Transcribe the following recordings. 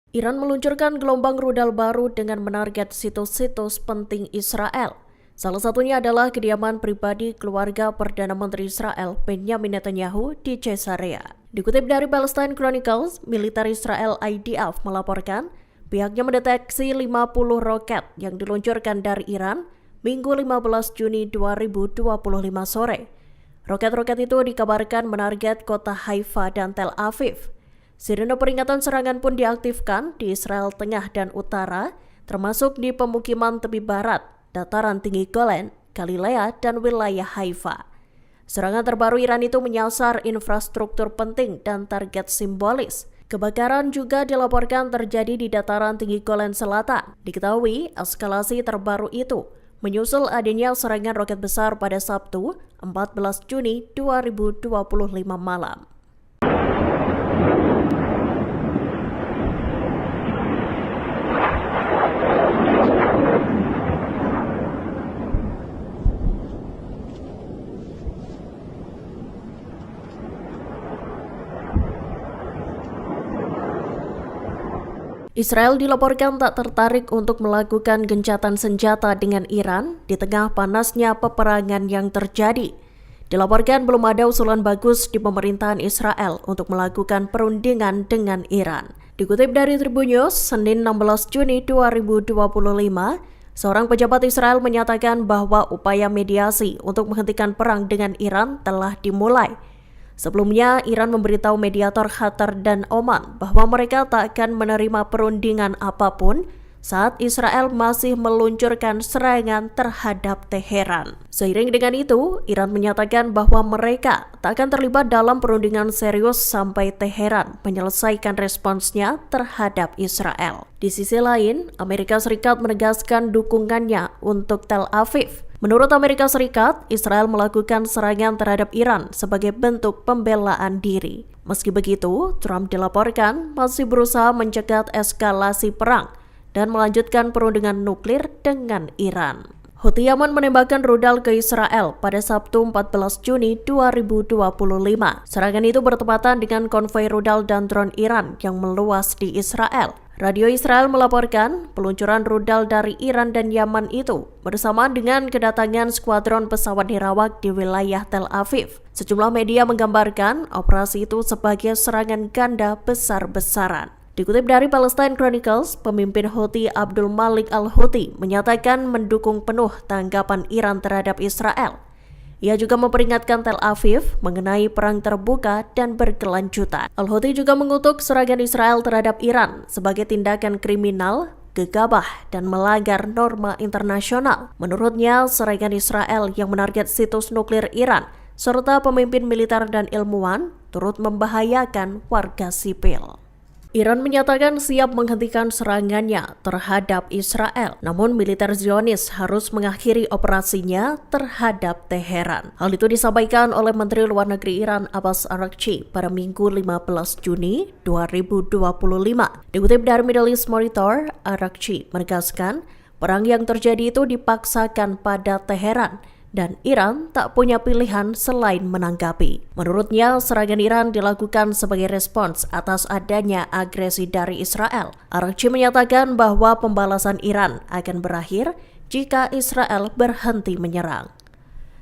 Iran meluncurkan gelombang rudal baru dengan menarget situs-situs penting Israel. Salah satunya adalah kediaman pribadi keluarga Perdana Menteri Israel Benjamin Netanyahu di Caesarea. Dikutip dari Palestine Chronicles, militer Israel IDF melaporkan pihaknya mendeteksi 50 roket yang diluncurkan dari Iran Minggu 15 Juni 2025 sore. Roket-roket itu dikabarkan menarget kota Haifa dan Tel Aviv. Sirene peringatan serangan pun diaktifkan di Israel Tengah dan Utara, termasuk di pemukiman tepi barat, dataran tinggi Golan, Galilea, dan wilayah Haifa. Serangan terbaru Iran itu menyasar infrastruktur penting dan target simbolis. Kebakaran juga dilaporkan terjadi di dataran tinggi Golan Selatan. Diketahui, eskalasi terbaru itu menyusul adanya serangan roket besar pada Sabtu, 14 Juni 2025 malam. Israel dilaporkan tak tertarik untuk melakukan gencatan senjata dengan Iran di tengah panasnya peperangan yang terjadi. Dilaporkan belum ada usulan bagus di pemerintahan Israel untuk melakukan perundingan dengan Iran. Dikutip dari Tribun News, Senin 16 Juni 2025, seorang pejabat Israel menyatakan bahwa upaya mediasi untuk menghentikan perang dengan Iran telah dimulai. Sebelumnya, Iran memberitahu mediator Qatar dan Oman bahwa mereka tak akan menerima perundingan apapun saat Israel masih meluncurkan serangan terhadap Teheran. Seiring dengan itu, Iran menyatakan bahwa mereka tak akan terlibat dalam perundingan serius sampai Teheran menyelesaikan responsnya terhadap Israel. Di sisi lain, Amerika Serikat menegaskan dukungannya untuk Tel Aviv. Menurut Amerika Serikat, Israel melakukan serangan terhadap Iran sebagai bentuk pembelaan diri. Meski begitu, Trump dilaporkan masih berusaha mencegat eskalasi perang dan melanjutkan perundingan nuklir dengan Iran. Houthi Yaman menembakkan rudal ke Israel pada Sabtu 14 Juni 2025. Serangan itu bertepatan dengan konvoi rudal dan drone Iran yang meluas di Israel. Radio Israel melaporkan peluncuran rudal dari Iran dan Yaman itu bersamaan dengan kedatangan skuadron pesawat dirawak di wilayah Tel Aviv. Sejumlah media menggambarkan operasi itu sebagai serangan ganda besar-besaran. Dikutip dari Palestine Chronicles, pemimpin Houthi Abdul Malik al-Houthi menyatakan mendukung penuh tanggapan Iran terhadap Israel. Ia juga memperingatkan Tel Aviv mengenai perang terbuka dan berkelanjutan. Al-Houthi juga mengutuk serangan Israel terhadap Iran sebagai tindakan kriminal, gegabah, dan melanggar norma internasional. Menurutnya, serangan Israel yang menarget situs nuklir Iran serta pemimpin militer dan ilmuwan turut membahayakan warga sipil. Iran menyatakan siap menghentikan serangannya terhadap Israel, namun militer Zionis harus mengakhiri operasinya terhadap Teheran. Hal itu disampaikan oleh Menteri Luar Negeri Iran Abbas Araghchi pada Minggu 15 Juni 2025. Dikutip dari Middle East Monitor, Araghchi menegaskan perang yang terjadi itu dipaksakan pada Teheran dan Iran tak punya pilihan selain menanggapi. Menurutnya, serangan Iran dilakukan sebagai respons atas adanya agresi dari Israel. Araghchi menyatakan bahwa pembalasan Iran akan berakhir jika Israel berhenti menyerang.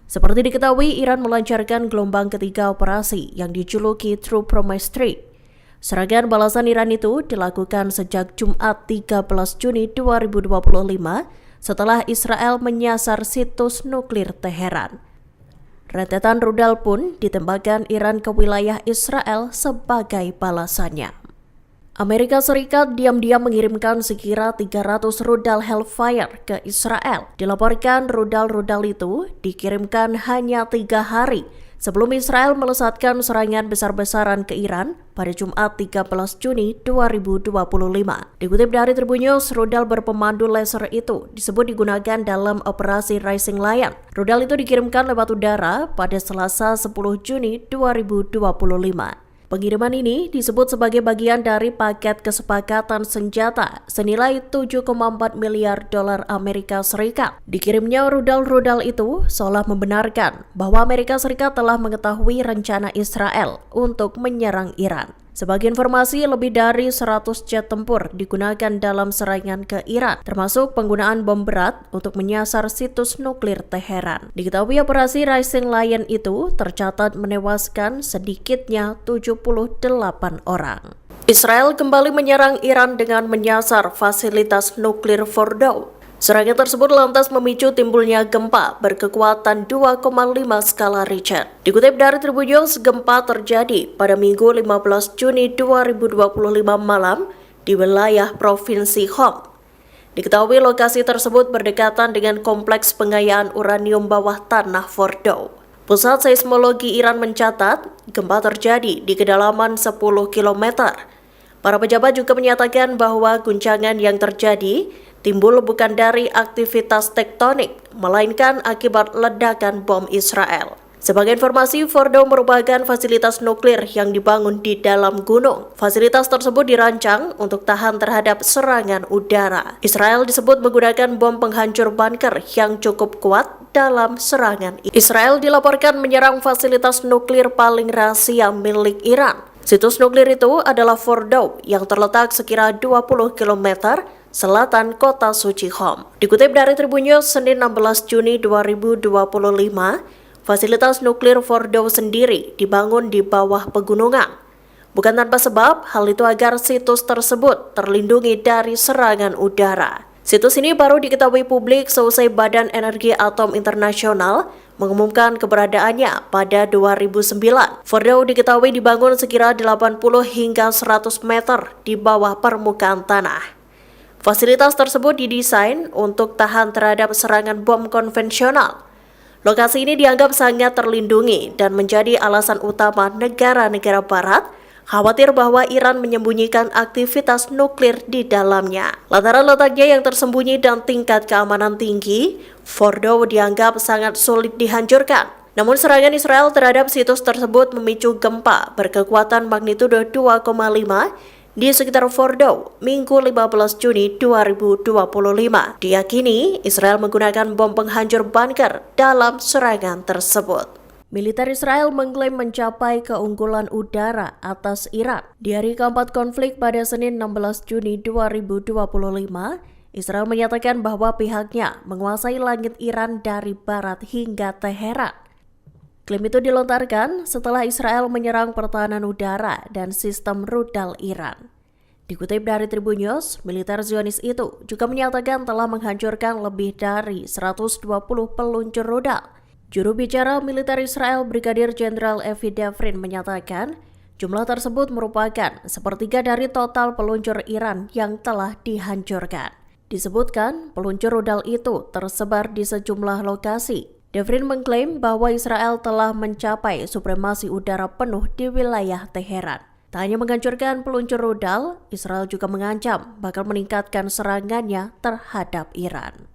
Seperti diketahui, Iran melancarkan gelombang ketiga operasi yang dijuluki True Promise 3. Serangan balasan Iran itu dilakukan sejak Jumat 13 Juni 2025 setelah Israel menyasar situs nuklir Teheran. Rentetan rudal pun ditembakkan Iran ke wilayah Israel sebagai balasannya. Amerika Serikat diam-diam mengirimkan sekira 300 rudal Hellfire ke Israel. Dilaporkan rudal-rudal itu dikirimkan hanya 3 hari sebelum Israel melesatkan serangan besar-besaran ke Iran pada Jumat 13 Juni 2025. Dikutip dari Tribun News, rudal berpemandu laser itu disebut digunakan dalam operasi Rising Lion. Rudal itu dikirimkan lewat udara pada Selasa 10 Juni 2025. Pengiriman ini disebut sebagai bagian dari paket kesepakatan senjata senilai 7,4 miliar dolar Amerika Serikat. Dikirimnya rudal-rudal itu seolah membenarkan bahwa Amerika Serikat telah mengetahui rencana Israel untuk menyerang Iran. Sebagai informasi, lebih dari 100 jet tempur digunakan dalam serangan ke Iran, termasuk penggunaan bom berat untuk menyasar situs nuklir Teheran. Diketahui operasi Rising Lion itu tercatat menewaskan sedikitnya 78 orang. Israel kembali menyerang Iran dengan menyasar fasilitas nuklir Fordow. Serangan tersebut lantas memicu timbulnya gempa berkekuatan 2,5 skala Richter. Dikutip dari Tribun News, gempa terjadi pada Minggu 15 Juni 2025 malam di wilayah Provinsi Homs. Diketahui lokasi tersebut berdekatan dengan kompleks pengayaan uranium bawah tanah Fordow. Pusat seismologi Iran mencatat gempa terjadi di kedalaman 10 km. Para pejabat juga menyatakan bahwa guncangan yang terjadi timbul bukan dari aktivitas tektonik, melainkan akibat ledakan bom Israel. Sebagai informasi, Fordow merupakan fasilitas nuklir yang dibangun di dalam gunung. Fasilitas tersebut dirancang untuk tahan terhadap serangan udara. Israel disebut menggunakan bom penghancur bunker yang cukup kuat dalam serangan. Israel dilaporkan menyerang fasilitas nuklir paling rahasia milik Iran. Situs nuklir itu adalah Fordow yang terletak sekira 20 km selatan kota suci Homs. Dikutip dari Tribun News, Senin 16 Juni 2025, fasilitas nuklir Fordow sendiri dibangun di bawah pegunungan. Bukan tanpa sebab, hal itu agar situs tersebut terlindungi dari serangan udara. Situs ini baru diketahui publik seusai Badan Energi Atom Internasional mengumumkan keberadaannya pada 2009. Fordow diketahui dibangun sekira 80 hingga 100 meter di bawah permukaan tanah. Fasilitas tersebut didesain untuk tahan terhadap serangan bom konvensional. Lokasi ini dianggap sangat terlindungi dan menjadi alasan utama negara-negara barat khawatir bahwa Iran menyembunyikan aktivitas nuklir di dalamnya. Lantaran letaknya yang tersembunyi dan tingkat keamanan tinggi, Fordow dianggap sangat sulit dihancurkan. Namun serangan Israel terhadap situs tersebut memicu gempa berkekuatan magnitudo 2,5 di sekitar Fordow, Minggu 15 Juni 2025. Diyakini Israel menggunakan bom penghancur bunker dalam serangan tersebut. Militer Israel mengklaim mencapai keunggulan udara atas Iran. Di hari keempat konflik pada Senin 16 Juni 2025, Israel menyatakan bahwa pihaknya menguasai langit Iran dari barat hingga Teheran. Klaim itu dilontarkan setelah Israel menyerang pertahanan udara dan sistem rudal Iran. Dikutip dari Tribun News, militer Zionis itu juga menyatakan telah menghancurkan lebih dari 120 peluncur rudal. Juru bicara militer Israel Brigadir Jenderal Evi Devrin menyatakan jumlah tersebut merupakan sepertiga dari total peluncur Iran yang telah dihancurkan. Disebutkan peluncur rudal itu tersebar di sejumlah lokasi. Devrin mengklaim bahwa Israel telah mencapai supremasi udara penuh di wilayah Teheran. Tak hanya menghancurkan peluncur rudal, Israel juga mengancam bakal meningkatkan serangannya terhadap Iran.